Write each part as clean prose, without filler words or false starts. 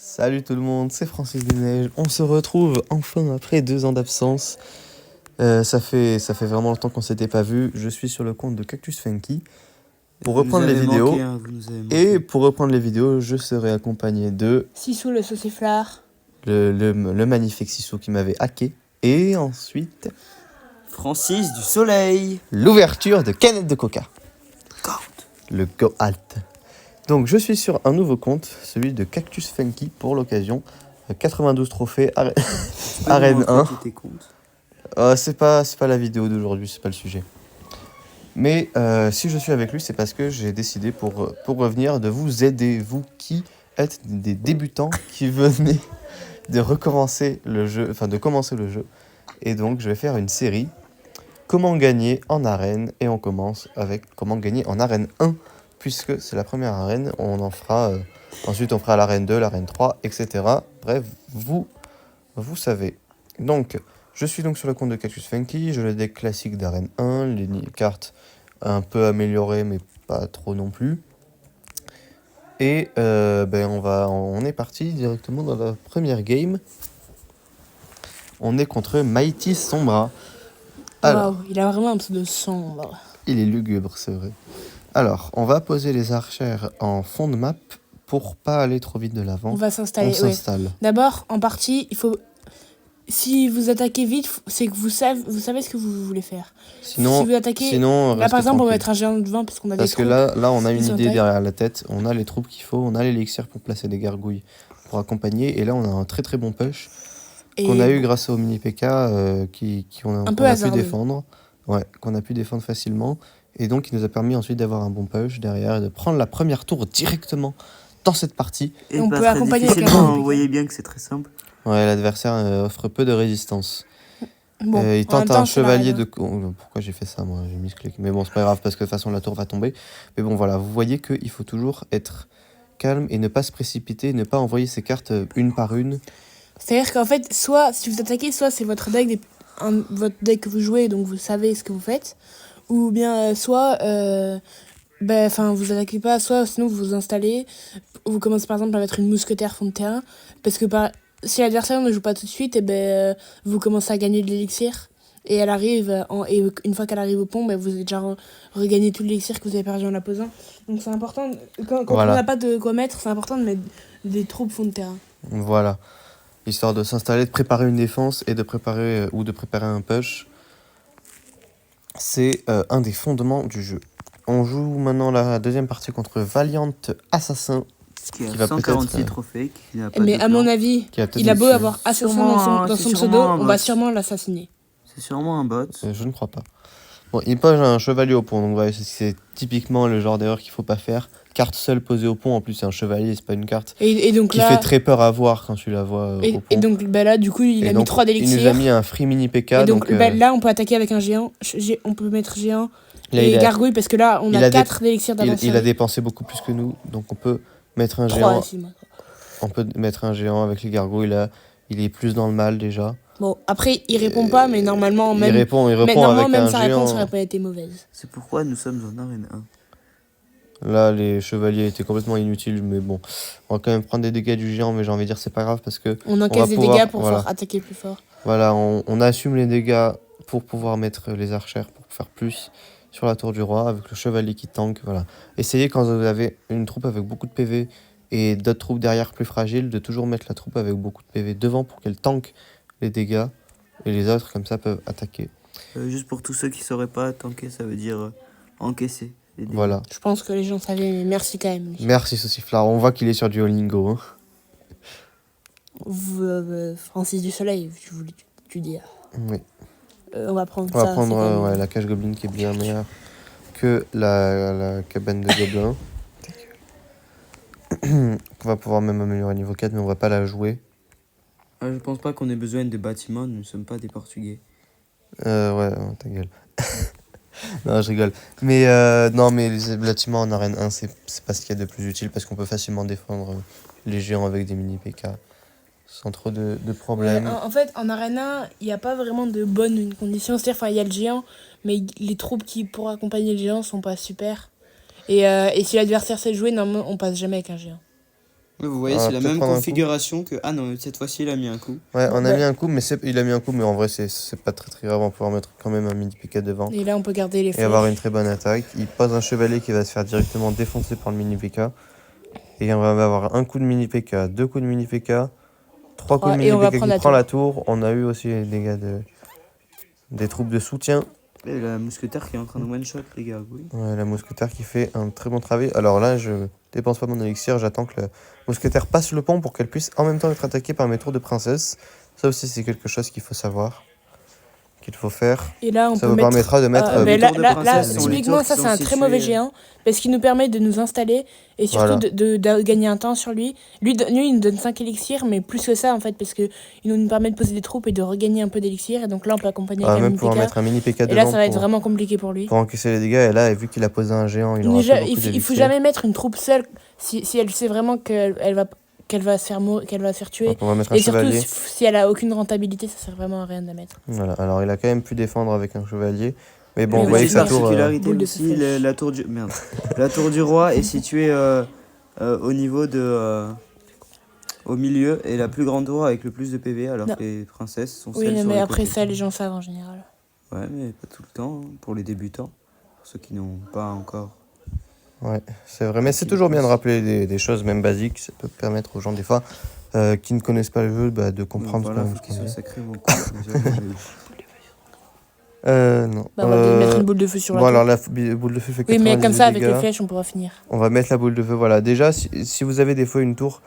Salut tout le monde, c'est Francis Desneiges. On se retrouve enfin après 2 ans d'absence. Ça fait vraiment longtemps qu'on s'était pas vu. Je suis sur le compte de Cactus Funky pour reprendre les vidéos. Manqué, hein, vous nous avez manqué. Et pour reprendre les vidéos, je serai accompagné de Sissou le sauciflard. le magnifique Sissou qui m'avait hacké. Et ensuite, Francis du Soleil. l'ouverture de canettes de coca. God. Le Go Alt. Donc je suis sur un nouveau compte, celui de Cactus Funky pour l'occasion. 92 trophées, arène 1. C'est pas la vidéo d'aujourd'hui, c'est pas le sujet. Mais si je suis avec lui, c'est parce que j'ai décidé pour revenir de vous aider, vous qui êtes des débutants qui venez de recommencer le jeu, enfin de commencer le jeu. Et donc je vais faire une série comment gagner en arène, et on commence avec comment gagner en arène 1 puisque c'est la première arène. On en fera ensuite on fera l'arène 2, l'arène 3, etc. Bref, vous savez. Donc je suis donc sur le compte de Cactus Funky, je le deck classique d'arène 1, les cartes un peu améliorées mais pas trop non plus. Et on est parti directement dans la première game. On est contre Mighty Sombra. Alors, wow, il a vraiment un pseudo sombre. Il est lugubre, c'est vrai. Alors, on va poser les archères en fond de map pour pas aller trop vite de l'avant. On va s'installer. On s'installe. Ouais. D'abord, en partie, il faut. Si vous attaquez vite, c'est que vous savez ce que vous voulez faire. Sinon, si vous attaquez, là par exemple, tranquille. on va mettre un géant devant parce qu'on a parce des troupes. Parce que là, on a une idée derrière la tête. On a les troupes qu'il faut, on a l'élixir pour placer des gargouilles pour accompagner. Et là, on a un très très bon push qu'on a eu grâce au mini PK qu'on a pu défendre. Ouais, qu'on a pu défendre facilement. Et donc, il nous a permis ensuite d'avoir un bon push derrière et de prendre la première tour directement dans cette partie. Et on peut accompagner avec vous voyez bien que c'est très simple. Ouais, l'adversaire offre peu de résistance. Bon, il tente un chevalier de... Pourquoi j'ai fait ça, moi? J'ai mis ce clic. Mais bon, c'est pas grave, parce que de toute façon, la tour va tomber. Mais bon, voilà, vous voyez qu'il faut toujours être calme et ne pas se précipiter, ne pas envoyer ses cartes une par une. C'est-à-dire qu'en fait, soit, si vous attaquez, soit c'est votre deck, votre deck que vous jouez, donc vous savez ce que vous faites. Ou bien, soit... vous attaquez pas, soit sinon vous vous installez. Vous commencez par exemple à mettre une mousquetaire fond de terrain. Parce que si l'adversaire ne joue pas tout de suite, vous commencez à gagner de l'élixir. Et elle arrive, et une fois qu'elle arrive au pont, vous avez déjà regagné tout l'élixir que vous avez perdu en la posant. Donc c'est important, quand voilà. On n'a pas de quoi mettre, c'est important de mettre des troupes fond de terrain. Voilà, histoire de s'installer, de préparer une défense et de préparer un push. C'est un des fondements du jeu. On joue maintenant la deuxième partie contre Valiant Assassin. Qui a 146 trophées. Qui n'a pas mais à mon avis, il a beau avoir Assassin dans son pseudo, on va sûrement l'assassiner. C'est sûrement un bot. Je ne crois pas. Bon, il pose un chevalier au pont, donc ouais, c'est typiquement le genre d'erreur qu'il faut pas faire. Carte seule posée au pont, en plus c'est un chevalier, c'est pas une carte et donc qui fait très peur à voir quand tu la vois au pont. Et donc là, du coup, il a mis 3 d'élixirs. Il nous a mis un free mini PK. Et donc là, on peut attaquer avec un géant. On peut mettre géant et gargouille, parce que là, on a 4 d'élixirs d'avance. Il a dépensé beaucoup plus que nous, donc on peut mettre un géant. On peut mettre un géant avec les gargouilles, là. Il est plus dans le mal déjà. Bon, après, il répond pas, mais normalement, même. Il répond avec un sa géant. réponse aurait pas été mauvaise. C'est pourquoi nous sommes en arène 1. Là, les chevaliers étaient complètement inutiles, mais bon. On va quand même prendre des dégâts du géant, mais j'ai envie de dire, c'est pas grave parce que. On encaisse des dégâts pour pouvoir attaquer plus fort. Voilà, on assume les dégâts pour pouvoir mettre les archères, pour faire plus sur la tour du roi, avec le chevalier qui tank. Voilà. Essayez quand vous avez une troupe avec beaucoup de PV et d'autres troupes derrière plus fragiles, de toujours mettre la troupe avec beaucoup de PV devant pour qu'elle tank les dégâts, et les autres comme ça peuvent attaquer. Juste pour tous ceux qui sauraient pas, tanker ça veut dire encaisser les dégâts. Voilà. Je pense que les gens savaient, mais merci quand même. Merci Sauciflard, on voit qu'il est sur du Olingo. Francis du Soleil, tu dis. Oui. On va prendre la cage gobelin qui est bien meilleure que la cabane de gobelins. On va pouvoir même améliorer niveau 4, mais on va pas la jouer. Je pense pas qu'on ait besoin de bâtiments, nous ne sommes pas des Portugais. Ouais, ta gueule. Non, je rigole. Mais non, mais les bâtiments en arène 1, c'est pas ce qu'il y a de plus utile parce qu'on peut facilement défendre les géants avec des mini PK sans trop de problèmes. En fait, en arène 1, il n'y a pas vraiment de bonnes conditions. C'est-à-dire, il y a le géant, mais les troupes qui pour accompagner le géant sont pas super. Et si l'adversaire sait jouer, normalement, on passe jamais avec un géant. Vous voyez, On va c'est la peut-être même prendre un coup. configuration que... Ah non, cette fois-ci, il a mis un coup. Ouais, on a Bah- mis un coup, il a mis un coup, mais en vrai, c'est pas très très grave. On va pouvoir mettre quand même un mini P4 devant Et là, on peut garder les et flèches. avoir une très bonne attaque. Il pose un chevalier qui va se faire directement défoncer par le mini PK. Et on va avoir un coup de mini PK, deux coups de mini PK, trois coups de Et mini on va PK prendre qui la prend tour. la tour. On a eu aussi les dégâts des troupes de soutien. Et la mousquetaire qui est en train de one-shot, les gars, oui. Ouais, la mousquetaire qui fait un très bon travail. Alors là, je dépense pas mon élixir, j'attends que la mousquetaire passe le pont pour qu'elle puisse en même temps être attaquée par mes tours de princesse. Ça aussi, c'est quelque chose qu'il faut savoir, qu'il faut faire. Et là, on Ça peut vous mettre... permettra de mettre... les là, tours de là, princesse sont les typiquement, tours ça, qui c'est un sont très mauvais situées- géant. Parce qu'il nous permet de nous installer et surtout Voilà. de gagner un temps sur lui. Lui, il nous donne 5 élixirs, mais plus que ça, en fait, parce qu'il nous permet de poser des troupes et de regagner un peu d'élixirs. Et donc là, on peut accompagner On va avec un même mini pouvoir PK. mettre un mini PK Et devant là, ça va être pour, vraiment compliqué pour lui. pour encaisser les dégâts. Et là, vu qu'il a posé un géant, il aura Déjà, plus beaucoup il faut d'élixir. jamais mettre une troupe seule si elle sait vraiment qu'elle va se faire tuer. Donc on va mettre un Et surtout, chevalier. si elle a aucune rentabilité, ça sert vraiment à rien de la mettre. Voilà. Alors il a quand même pu défendre avec un chevalier. Mais bon, Mais vous voyez que aussi sa une tour... particularité boule de aussi, flèche. la tour du... Merde. La tour du roi est située au niveau de... au milieu, et la plus grande tour avec le plus de PV, alors Non. que les princesses sont Oui, celles sur mais les après côtés. ça, les gens savent en général. Ouais, mais pas tout le temps, hein, pour les débutants. Pour ceux qui n'ont pas encore... Ouais, c'est vrai. Mais c'est toujours bien de rappeler des choses, même basiques. Ça peut permettre aux gens, des fois, qui ne connaissent pas le jeu, de comprendre Voilà, quand même faut ce qu'il qu'on soit dit. sacré, mon coup. Désolé, j'ai- Non. Bah, on va peut-être mettre une boule de feu sur la Bon, tour. alors la boule de feu fait 98 Oui, mais comme ça, avec les dégâts. flèches, on pourra finir. On va mettre la boule de feu. Voilà. Déjà, si vous avez des fois une tour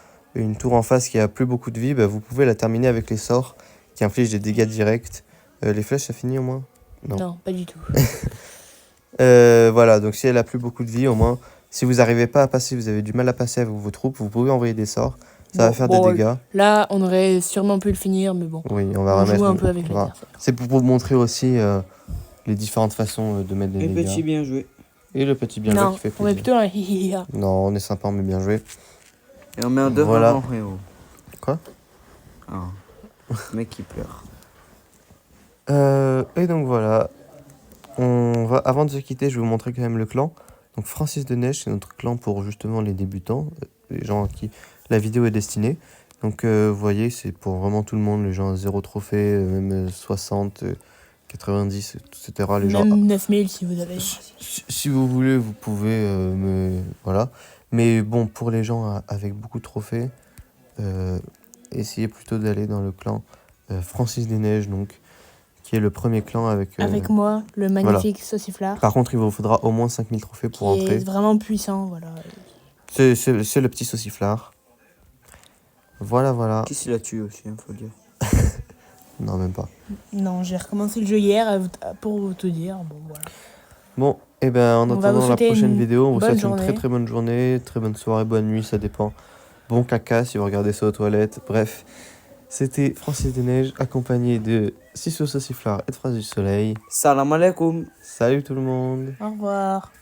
en face qui a plus beaucoup de vie, vous pouvez la terminer avec les sorts qui infligent des dégâts directs. Les flèches, ça finit au moins? Non. Non, pas du tout. Voilà, donc si elle a plus beaucoup de vie, au moins, si vous n'arrivez pas à passer, vous avez du mal à passer avec vos troupes, vous pouvez envoyer des sorts. Ça va faire des dégâts. Là, on aurait sûrement pu le finir, mais bon. Oui, on va On remettre. joue un peu avec on les va- adversaires. C'est pour vous montrer aussi les différentes façons de mettre des Et dégâts. petit bien joué. Et le petit bien joué Non, qui fait on met plaisir. plutôt un hihiha. Non, on est sympa, on met bien joué. Et on met un devant Voilà. en héros. Quoi? Ah. Le mec qui pleure. Et donc voilà. Avant de se quitter, je vais vous montrer quand même le clan. Donc Francis de Neige, c'est notre clan pour justement les débutants, les gens à qui la vidéo est destinée. Donc vous voyez, c'est pour vraiment tout le monde, les gens à 0 trophée, même 60, 90, etc. Les gens, Même 9000 si vous avez. si vous voulez, vous pouvez, voilà. Mais bon, pour les gens avec beaucoup de trophées, essayez plutôt d'aller dans le clan Francis des Neiges, donc, qui est le premier clan avec... Avec moi, le magnifique sauciflard. Par contre, il vous faudra au moins 5000 trophées pour Qui entrer. est vraiment puissant, voilà. C'est le petit sauciflard. Voilà, voilà. Qui s'y la tue aussi, faut le dire. Non, même pas. Non, j'ai recommencé le jeu hier pour te dire. Bon, voilà. Bon, et ben en On va vous attendant la souhaiter prochaine une vidéo, on vous bonne souhaite une journée. très très bonne journée, très bonne soirée, bonne nuit, ça dépend. Bon caca si vous regardez ça aux toilettes. Bref, c'était Francis des Neiges accompagné de Sissou Sauciflard et de Phrase du Soleil. Salam alaikum. Salut tout le monde. Au revoir.